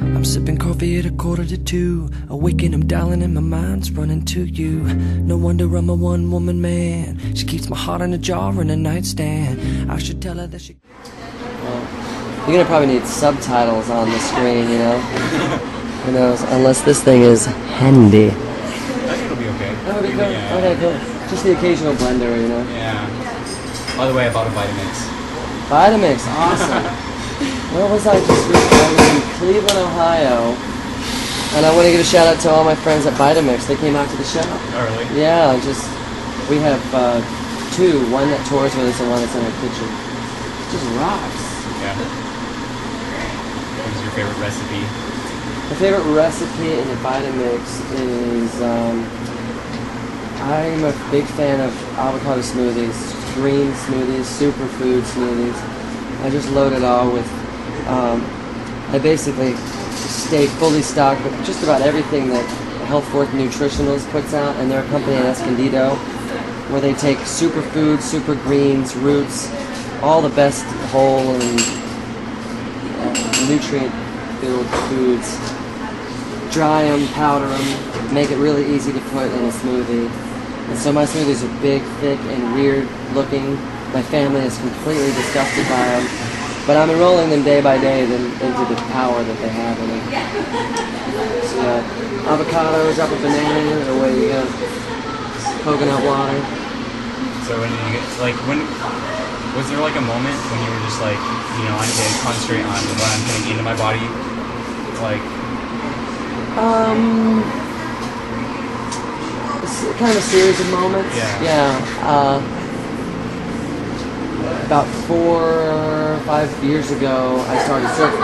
I'm sipping coffee at 1:45. Awaken, I'm dialing and my mind's running to you. No wonder I'm a one-woman man. She keeps my heart in a jar in a nightstand. I should tell her that she... Well, you're gonna probably need subtitles on the screen, you know? Who knows? Unless this thing is handy. I think it'll be okay. That would be good. Yeah. Okay, cool. Just the occasional blender, you know? Yeah. By the way, I bought a Vitamix. Vitamix, awesome. Where was I just recently? I was in Cleveland, Ohio, and I want to give a shout out to all my friends at Vitamix. They came out to the show. Oh, really? Yeah, we have two, one that tours with us and one that's in our kitchen. It just rocks. Yeah. What was your favorite recipe? My favorite recipe in the Vitamix is, I'm a big fan of avocado smoothies, green smoothies, superfood smoothies. I just load it all with, I basically stay fully stocked with just about everything that Health Forth Nutritionals puts out, and they're a company in Escondido where they take superfoods, super greens, roots, all the best whole and nutrient-filled foods, dry them, powder them, make it really easy to put in a smoothie. And so my smoothies are big, thick, and weird looking. My family is completely disgusted by them. But I'm enrolling them day by day into the power that they have in them. So yeah, avocado, drop a banana, and away you go. Coconut water. So when you get, was there like a moment when you were just like, you know, I need to concentrate on what I'm putting into my body? Like... kind of a series of moments. Yeah. About 4 or 5 years ago, I started surfing,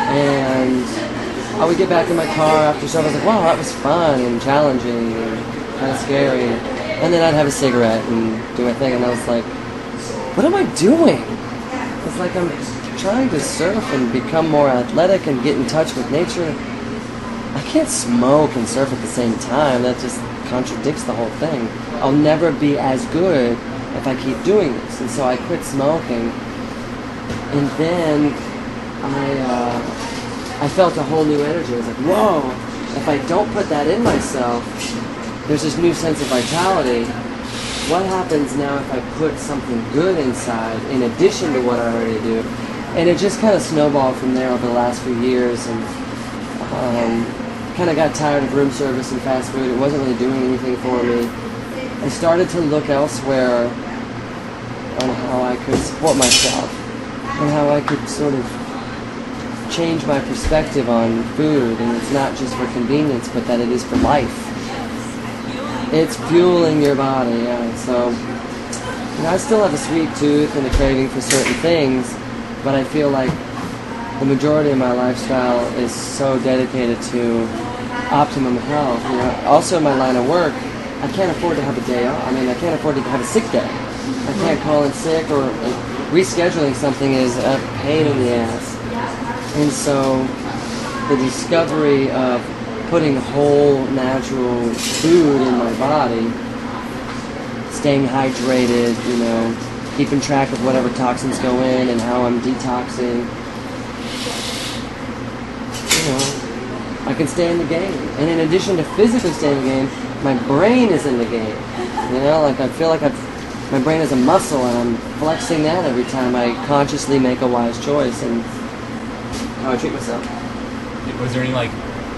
and I would get back in my car after surfing. I was like, wow, that was fun and challenging and kind of scary. And then I'd have a cigarette and do my thing, and I was like, what am I doing? It's like I'm trying to surf and become more athletic and get in touch with nature. I can't smoke and surf at the same time. That just contradicts the whole thing. I'll never be as good if I keep doing this. And so I quit smoking. And then I felt a whole new energy. I was like, whoa, if I don't put that in myself, there's this new sense of vitality. What happens now if I put something good inside in addition to what I already do? And it just kind of snowballed from there over the last few years. And kind of got tired of room service and fast food. It wasn't really doing anything for me. I started to look elsewhere on how I could support myself and how I could sort of change my perspective on food. And it's not just for convenience, but that it is for life. It's fueling your body, yeah. So, you know, I still have a sweet tooth and a craving for certain things, but I feel like the majority of my lifestyle is so dedicated to optimum health. You know, also in my line of work, I can't afford to have a day off. I mean, I can't afford to have a sick day. I can't call in sick, or rescheduling something is a pain in the ass. And so the discovery of putting whole natural food in my body, staying hydrated, you know, keeping track of whatever toxins go in and how I'm detoxing, you know, I can stay in the game. And in addition to physically staying in the game, my brain is in the game. You know, like I feel like my brain is a muscle, and I'm flexing that every time I consciously make a wise choice and how I treat myself. Was there any like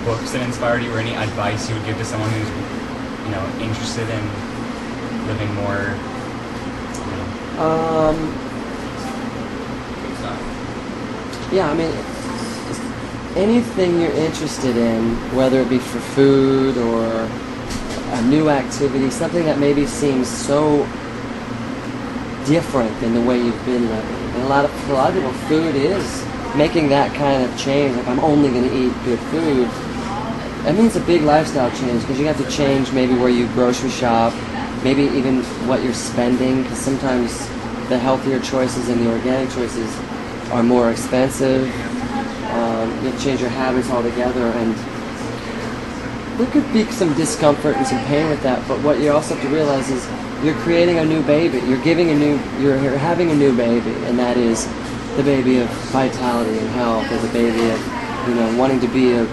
books that inspired you, or any advice you would give to someone who's, you know, interested in living more, you know? Yeah, I mean, anything you're interested in, whether it be for food or a new activity, something that maybe seems so different than the way you've been living. And a lot of people, food is making that kind of change. Like, I'm only going to eat good food. That means a big lifestyle change, because you have to change maybe where you grocery shop, maybe even what you're spending, because sometimes the healthier choices and the organic choices are more expensive. You have to change your habits altogether, and there could be some discomfort and some pain with that, but what you also have to realize is you're creating a new baby. You're having a new baby, and that is the baby of vitality and health, or the baby of, you know, wanting to be a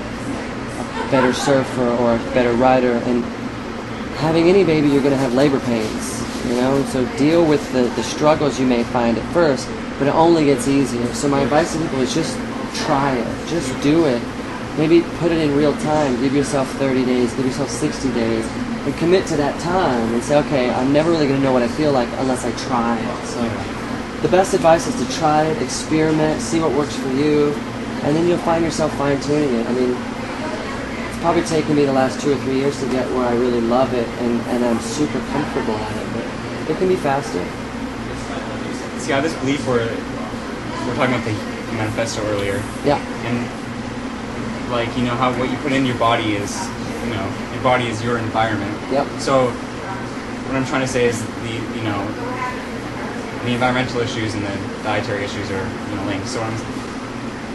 better surfer or a better rider. And having any baby, you're going to have labor pains, you know, so deal with the struggles you may find at first, but it only gets easier. So my advice to people is just try it, just do it. Maybe put it in real time, give yourself 30 days, give yourself 60 days, and commit to that time and say, okay, I'm never really going to know what I feel like unless I try it. So the best advice is to try it, experiment, see what works for you, and then you'll find yourself fine-tuning it. I mean, it's probably taken me the last 2 or 3 years to get where I really love it and I'm super comfortable at it, but it can be faster. See, I have this belief where we're talking about the manifesto earlier. Yeah. And like, you know, how what you put in your body is, you know, your body is your environment. Yep. So what I'm trying to say is the, you know, the environmental issues and the dietary issues are, you know, linked. So I'm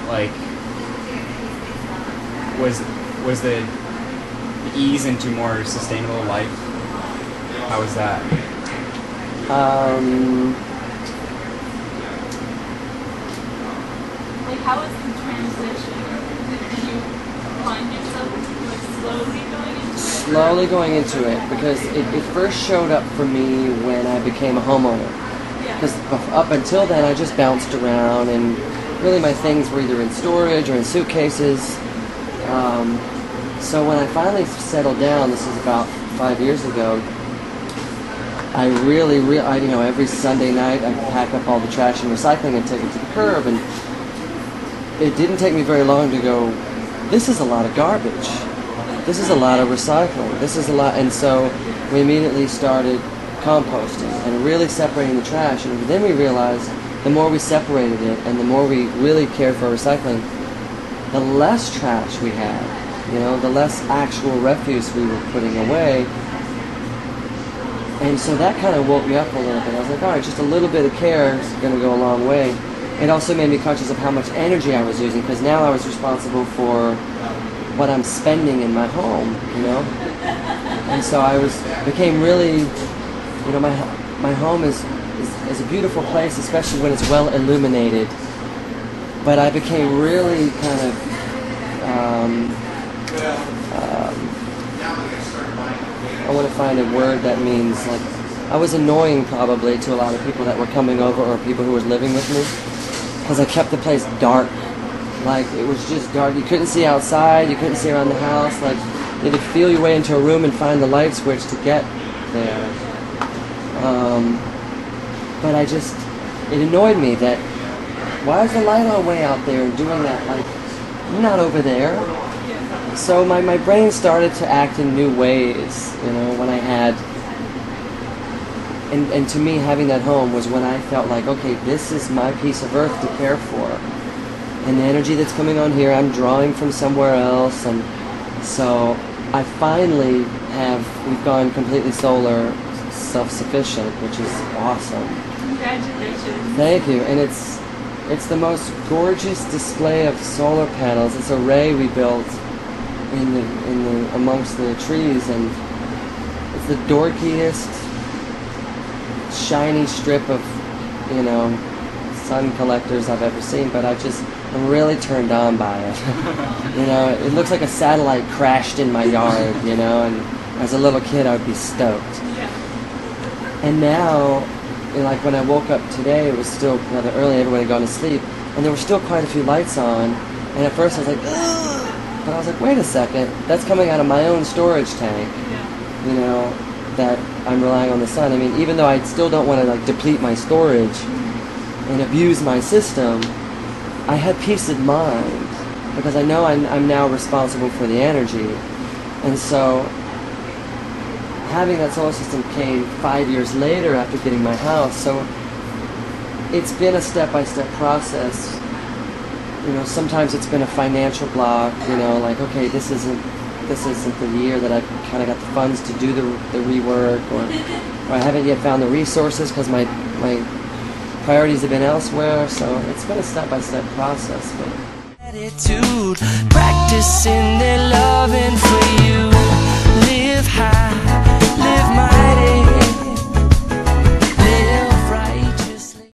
like, was the ease into more sustainable life? How was that? Like, how was the transition? Did you find yourself like slowly going into it? Slowly going into it, because it first showed up for me when I became a homeowner. Because up until then, I just bounced around, and really my things were either in storage or in suitcases. So when I finally settled down, this is about 5 years ago, I really, you know, every Sunday night I'd pack up all the trash and recycling and take it to the curb, and it didn't take me very long to go, this is a lot of garbage. This is a lot of recycling. This is a lot, and so we immediately started composting and really separating the trash, and then we realized the more we separated it and the more we really cared for recycling, the less trash we had, you know, the less actual refuse we were putting away. And so that kind of woke me up a little bit. I was like, all right, just a little bit of care is going to go a long way. It also made me conscious of how much energy I was using, because now I was responsible for what I'm spending in my home, you know. And so I became really, you know, my home is a beautiful place, especially when it's well illuminated. But I became really kind of I want to find a word that means, like, I was annoying probably to a lot of people that were coming over or people who were living with me, because I kept the place dark. Like, it was just dark. You couldn't see outside, you couldn't see around the house. Like, you had to feel your way into a room and find the light switch to get there. But it annoyed me that, why is the light on way out there and doing that? Like, I'm not over there. So my brain started to act in new ways, you know, when I had, and to me, having that home was when I felt like, okay, this is my piece of earth to care for. And the energy that's coming on here, I'm drawing from somewhere else, and so I finally we've gone completely solar self-sufficient, which is awesome. Congratulations. Thank you, and it's the most gorgeous display of solar panels. It's an array we built amongst the trees, and it's the dorkiest, shiny strip of, you know, sun collectors I've ever seen, but I'm really turned on by it. You know, it looks like a satellite crashed in my yard, you know, and as a little kid I would be stoked. And now, you know, like when I woke up today, it was still rather early, everyone had gone to sleep, and there were still quite a few lights on, and at first I was like, ugh! But I was like, wait a second, that's coming out of my own storage tank, you know, that I'm relying on the sun. I mean, even though I still don't want to, like, deplete my storage and abuse my system, I had peace of mind, because I know I'm now responsible for the energy. And so having that solar system came 5 years later after getting my house, so it's been a step-by-step process. You know, sometimes it's been a financial block, you know, like, okay, this isn't the year that I've kind of got the funds to do the rework, or I haven't yet found the resources because my priorities have been elsewhere, so it's been a step-by-step process. But attitude, practicing their loving for you, live high.